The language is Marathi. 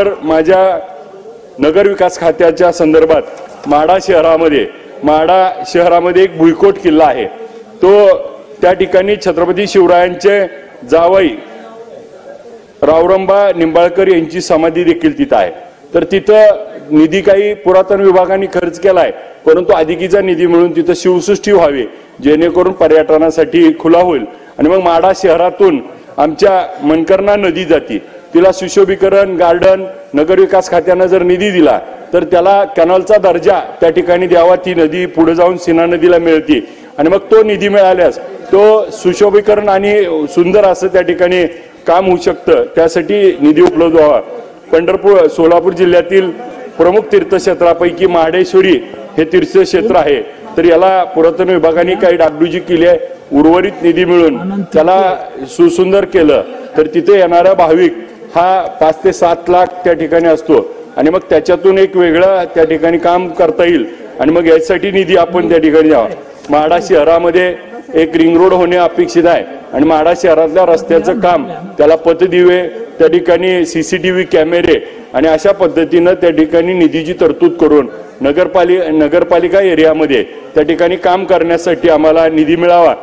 त्याचबरोबर माझ्या नगर विकास खात्याच्या संदर्भात माढा शहरामध्ये एक भुईकोट किल्ला आहे। तो त्या ठिकाणी छत्रपती शिवरायांचे जावई रावरंबा निंबाळकर यांची समाधी देखील तिथं आहे। तर तिथं निधी काही पुरातन विभागाने खर्च केलाय, परंतु अधिकीचा निधी मिळून तिथं शिवसृष्टी व्हावी जेणेकरून पर्यटनासाठी खुला होईल। आणि मग माढा शहरातून आमच्या मनकर्णा नदी जाती, तिला सुशोभीकरण गार्डन नगर विकास खात्याने जर निधी दिला तर त्याला कॅनलचा दर्जा त्या ठिकाणी द्यावा। ती नदी पुढे जाऊन सीना नदीला मिळते आणि मग तो निधी मिळाल्यास तो सुशोभीकरण आणि सुंदर असं त्या ठिकाणी काम होऊ शकतं। त्यासाठी निधी उपलब्ध व्हावा। सोलापूर जिल्ह्यातील प्रमुख तीर्थक्षेत्रापैकी महाडेश्वरी हे तीर्थक्षेत्र आहे। तर याला पुरातन विभागाने काही डागडुजी केली आहे, उर्वरित निधी मिळून त्याला सुसुंदर केलं तर तिथे येणारा भाविक हा 5 ते 7 लाख त्या ठिकाणी असतो आणि मग त्याच्यातून एक वेगळं त्या ठिकाणी काम करता येईल आणि मग यासाठी निधी आपण त्या ठिकाणी द्यावा। माढा शहरामध्ये एक रिंग रोड होणे अपेक्षित आहे आणि माढा शहरातल्या रस्त्याचं काम, त्याला पथदिवे, त्या ठिकाणी CCTV कॅमेरे आणि अशा पद्धतीनं त्या ठिकाणी निधीची तरतूद करून नगरपालिका एरियामध्ये त्या ठिकाणी काम करण्यासाठी आम्हाला निधी मिळावा।